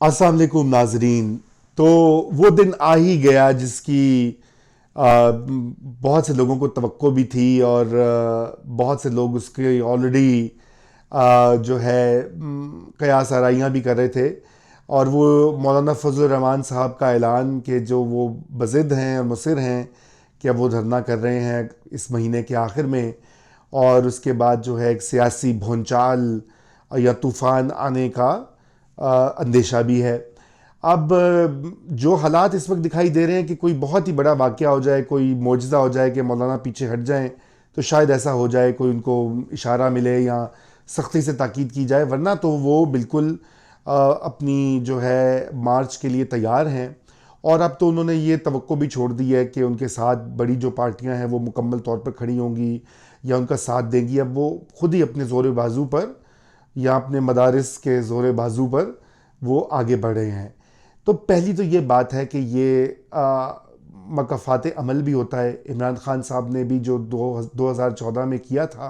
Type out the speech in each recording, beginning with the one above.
अस्सलाम वालेकुम नाजरीन। तो वो दिन आ ही गया जिसकी बहुत से लोगों को तवक्को भी थी, और बहुत से लोग उसके ऑलरेडी जो है कयास आराइयाँ भी कर रहे थे। और वो मौलाना फजल रहमान साहब का ऐलान कि जो वो बज़िद हैं और मुसिर हैं कि अब वो धरना कर रहे हैं इस महीने के आखिर में, और उसके बाद जो है एक सियासी भूचाल या तूफ़ान आने का अंदेशा भी है। अब जो हालात इस वक्त दिखाई दे रहे हैं कि कोई बहुत ही बड़ा वाक़या हो जाए, कोई मोजज़ा हो जाए कि मौलाना पीछे हट जाएं, तो शायद ऐसा हो जाए, कोई उनको इशारा मिले या सख्ती से ताकीद की जाए, वरना तो वो बिल्कुल अपनी जो है मार्च के लिए तैयार हैं। और अब तो उन्होंने ये तवक्को भी छोड़ दी है कि उनके साथ बड़ी जो पार्टियां हैं वो मुकम्मल तौर पर खड़ी होंगी या उनका साथ देंगी। अब वो खुद ही अपने ज़ोर बाजू पर या अपने मदारिस के ज़ोर बाजू पर वो आगे बढ़ रहे हैं। तो पहली तो ये बात है कि ये मकफ़ात अमल भी होता है। इमरान खान साहब ने भी जो 2014 में किया था,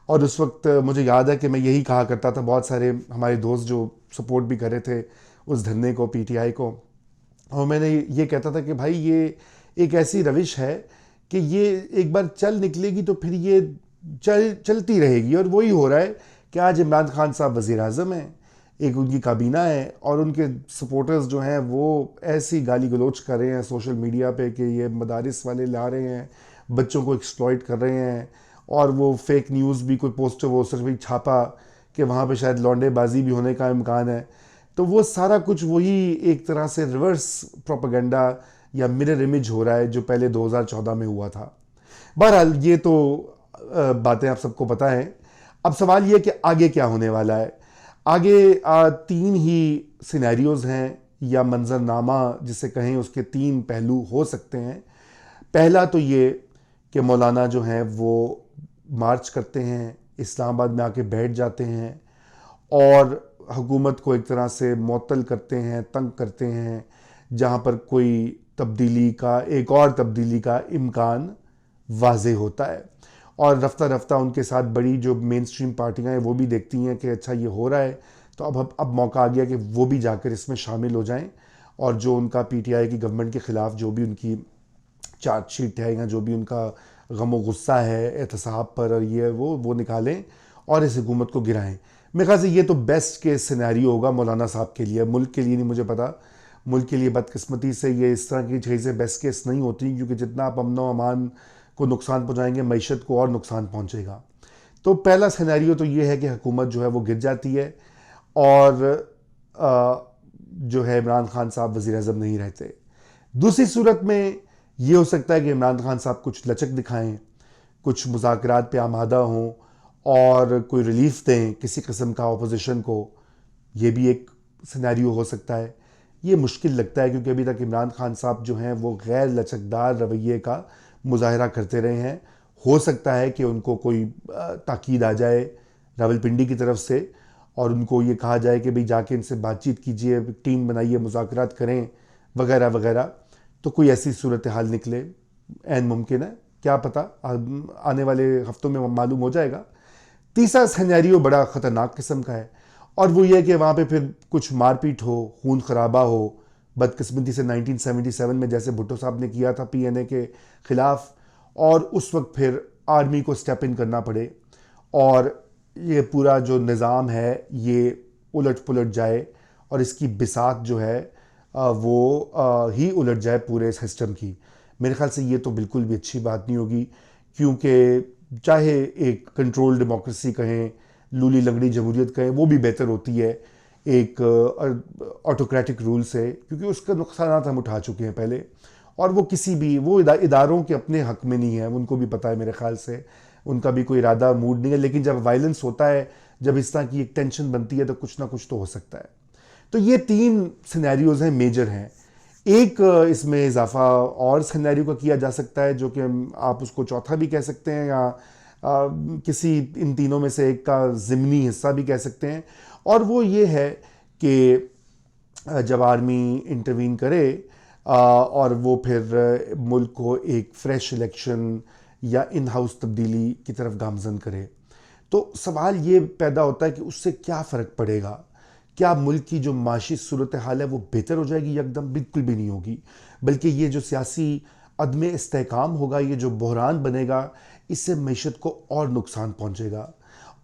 और उस वक्त मुझे याद है कि मैं यही कहा करता था, बहुत सारे हमारे दोस्त जो सपोर्ट भी कर रहे थे उस धरने को, पीटीआई को, और मैंने ये कहता था कि भाई ये एक ऐसी रविश है कि ये एक बार चल निकलेगी तो फिर ये चलती रहेगी। और वही हो रहा है कि आज इमरान खान साहब वज़ीर आज़म हैं, एक उनकी काबीना है, और उनके सपोर्टर्स जो हैं वो ऐसी गाली गलोच कर रहे हैं सोशल मीडिया पे कि ये मदारिस वाले ला रहे हैं, बच्चों को एक्सप्लॉइट कर रहे हैं। और वो फेक न्यूज़ भी, कोई पोस्टर वोस्टर भी छापा कि वहाँ पे शायद लौंडेबाजी भी होने का इम्कान है। तो वो सारा कुछ वही एक तरह से रिवर्स प्रोपेगेंडा या मिरर इमेज हो रहा है जो पहले 2014 में हुआ था। बहरहाल ये तो बातें आप सबको पता हैं। अब सवाल ये कि आगे क्या होने वाला है। आगे तीन ही सिनेरियोज हैं या मंजरनामा जिसे कहें, उसके तीन पहलू हो सकते हैं। पहला तो ये कि मौलाना जो हैं वो मार्च करते हैं, इस्लामाबाद में आके बैठ जाते हैं और हुकूमत को एक तरह से मुअत्तल करते हैं, तंग करते हैं, जहाँ पर कोई तब्दीली का, एक और तब्दीली का इम्कान वाज़े होता है। और रफ्ता रफ्ता उनके साथ बड़ी जो मेन स्ट्रीम पार्टियाँ हैं वो भी देखती हैं कि अच्छा ये हो रहा है, तो अब मौका आ गया कि वो भी जाकर इसमें शामिल हो जाएं, और जो उनका पीटीआई की गवर्नमेंट के ख़िलाफ़ जो भी उनकी चार्जशीट है या जो भी उनका गम व गुस्सा है एहतसाब पर, और ये वो निकालें और इस हुकूमत को गिराएं। मेरे ख्याल से ये तो बेस्ट केस सिनेरियो होगा मौलाना साहब के लिए। मुल्क के लिए नहीं मुझे पता, मुल्क के लिए बदकिस्मती से ये इस तरह की चीज़ें बेस्ट केस नहीं होती, क्योंकि जितना आप अमन व अमान को नुकसान पहुँचाएंगे, मीशत को और नुकसान पहुँचेगा। तो पहला सिनेरियो तो ये है कि हुकूमत जो है वो गिर जाती है, और जो है इमरान खान साहब वज़ीर आज़म नहीं रहते। दूसरी सूरत में ये हो सकता है कि इमरान खान साहब कुछ लचक दिखाएं, कुछ मुज़ाकरात पे आमादा हों और कोई रिलीफ दें किसी किस्म का अपोजिशन को। ये भी एक सिनेरियो हो सकता है। ये मुश्किल लगता है क्योंकि अभी तक इमरान खान साहब जो हैं वो गैर लचकदार रवैये का मुजाहरा करते रहे हैं। हो सकता है कि उनको कोई ताकीद आ जाए रावलपिंडी की तरफ से, और उनको ये कहा जाए कि भाई जाके इनसे बातचीत कीजिए, टीम बनाइए, मुज़ाकरात करें, वगैरह वगैरह। तो कोई ऐसी सूरत हाल निकले, ऐन मुमकिन है, क्या पता, आने वाले हफ्तों में मालूम हो जाएगा। तीसरा सिनेरियो बड़ा ख़तरनाक किस्म का है, और वो ये कि वहाँ पे फिर कुछ मारपीट हो, खून खराबा हो, बदकिस्मती से 1977 में जैसे भुट्टो साहब ने किया था पीएनए के ख़िलाफ़, और उस वक्त फिर आर्मी को स्टेप इन करना पड़े और ये पूरा जो निज़ाम है ये उलट पुलट जाए, और इसकी बिसात जो है वो ही उलट जाए पूरे सिस्टम की। मेरे ख्याल से ये तो बिल्कुल भी अच्छी बात नहीं होगी, क्योंकि चाहे एक कंट्रोल डेमोक्रेसी कहें, लूली लंगड़ी जमहूरियत कहें, वो भी बेहतर होती है एक ऑटोक्रेटिक रूल से, क्योंकि उसका नुकसान हम उठा चुके हैं पहले, और वो किसी भी वो इदारों के अपने हक में नहीं है, उनको भी पता है मेरे ख्याल से, उनका भी कोई इरादा मूड नहीं है। लेकिन जब वायलेंस होता है, जब इस तरह की एक टेंशन बनती है, तो कुछ ना कुछ तो हो सकता है। तो ये तीन सिनेरियोज हैं, मेजर हैं। एक इसमें इजाफा और सिनेरियो का किया जा सकता है, जो कि आप उसको चौथा भी कह सकते हैं, या किसी इन तीनों में से एक का ज़िमनी हिस्सा भी कह सकते हैं। और वो ये है कि जब आर्मी इंटरवीन करे और वो फिर मुल्क को एक फ्रेश इलेक्शन या इन हाउस तब्दीली की तरफ गामजन करे, तो सवाल ये पैदा होता है कि उससे क्या फ़र्क पड़ेगा। क्या मुल्क की जो माशी सूरत हाल है वो बेहतर हो जाएगी? एकदम बिल्कुल भी नहीं होगी, बल्कि ये जो सियासी अदम इस्तेहकाम होगा, ये जो बहरान बनेगा, इससे मईशत को और नुकसान पहुँचेगा।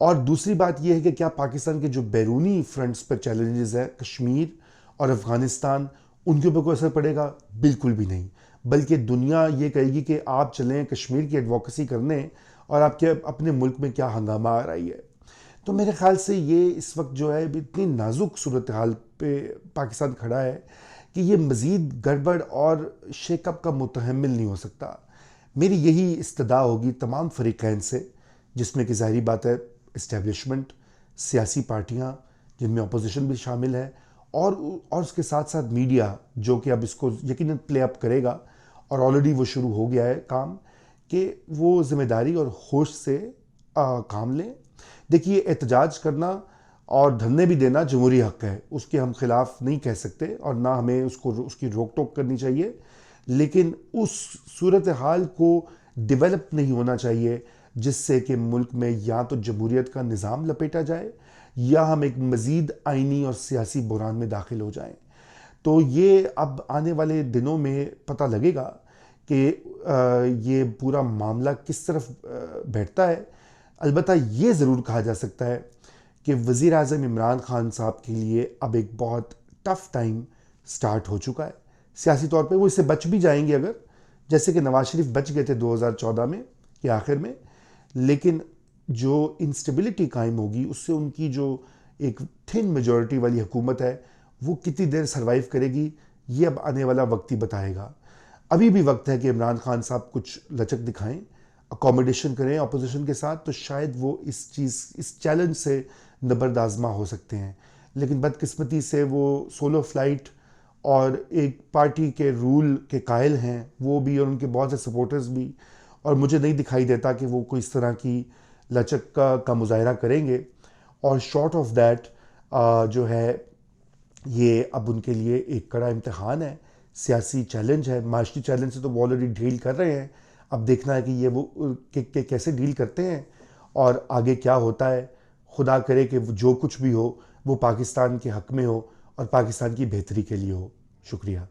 और दूसरी बात यह है कि क्या पाकिस्तान के जो बैरूनी फ्रंट्स पर चैलेंजेस हैं, कश्मीर और अफ़गानिस्तान, उनके ऊपर कोई असर पड़ेगा? बिल्कुल भी नहीं, बल्कि दुनिया ये कहेगी कि आप चलें कश्मीर की एडवोकेसी करने और आपके अपने मुल्क में क्या हंगामा आ रही है। तो मेरे ख्याल से ये इस वक्त जो है इतनी नाजुक सूरत हाल पे पाकिस्तान खड़ा है कि ये मज़ीद गड़बड़ और शेकअप का मुतहम्मिल नहीं हो सकता। मेरी यही इस्तदा होगी तमाम फ़रीक़ैन से, जिसमें कि ज़ाहिरी बात है इस्टेब्लिशमेंट, सियासी पार्टियाँ जिनमें अपोजिशन भी शामिल है, और उसके साथ साथ मीडिया, जो कि अब इसको यकीनन प्ले अप करेगा और ऑलरेडी वो शुरू हो गया है काम, कि वो ज़िम्मेदारी और होश से काम लें। देखिए, एहतजाज करना और धरने भी देना जमहूरी हक़ है, उसके हम ख़िलाफ़ नहीं कह सकते और ना हमें उसकी रोक टोक करनी चाहिए, लेकिन उस सूरत हाल को डेवलप नहीं होना चाहिए जिससे कि मुल्क में या तो जमहूरियत का निज़ाम लपेटा जाए या हम एक मज़ीद आइनी और सियासी बहरान में दाखिल हो जाएं। तो ये अब आने वाले दिनों में पता लगेगा कि ये पूरा मामला किस तरफ बैठता है। अलबत्ता ये ज़रूर कहा जा सकता है कि वज़ीर आज़म इमरान खान साहब के लिए अब एक बहुत टफ़ टाइम स्टार्ट हो चुका है सियासी तौर पे। वो इससे बच भी जाएंगे अगर, जैसे कि नवाज शरीफ बच गए थे 2014 में के आखिर में, लेकिन जो इंस्टेबिलिटी कायम होगी उससे उनकी जो एक थिन मेजॉरिटी वाली हुकूमत है वो कितनी देर सरवाइव करेगी, ये अब आने वाला वक्त ही बताएगा। अभी भी वक्त है कि इमरान खान साहब कुछ लचक दिखाएं, अकोमोडेशन करें अपोजिशन के साथ, तो शायद वो इस चैलेंज से नबर्द आज़मा हो सकते हैं। लेकिन बदकिस्मती से वो सोलो फ्लाइट और एक पार्टी के रूल के कायल हैं, वो भी और उनके बहुत से सपोर्टर्स भी, और मुझे नहीं दिखाई देता कि वो कोई इस तरह की लचक का मुजाहरा करेंगे। और शॉर्ट ऑफ दैट जो है ये अब उनके लिए एक कड़ा इम्तहान है, सियासी चैलेंज है। माशी चैलेंज से तो वो ऑलरेडी डील कर रहे हैं, अब देखना है कि ये वो कैसे डील करते हैं और आगे क्या होता है। खुदा करे कि जो कुछ भी हो वो पाकिस्तान के हक़ में हो और पाकिस्तान की बेहतरी के लिए हो। शुक्रिया।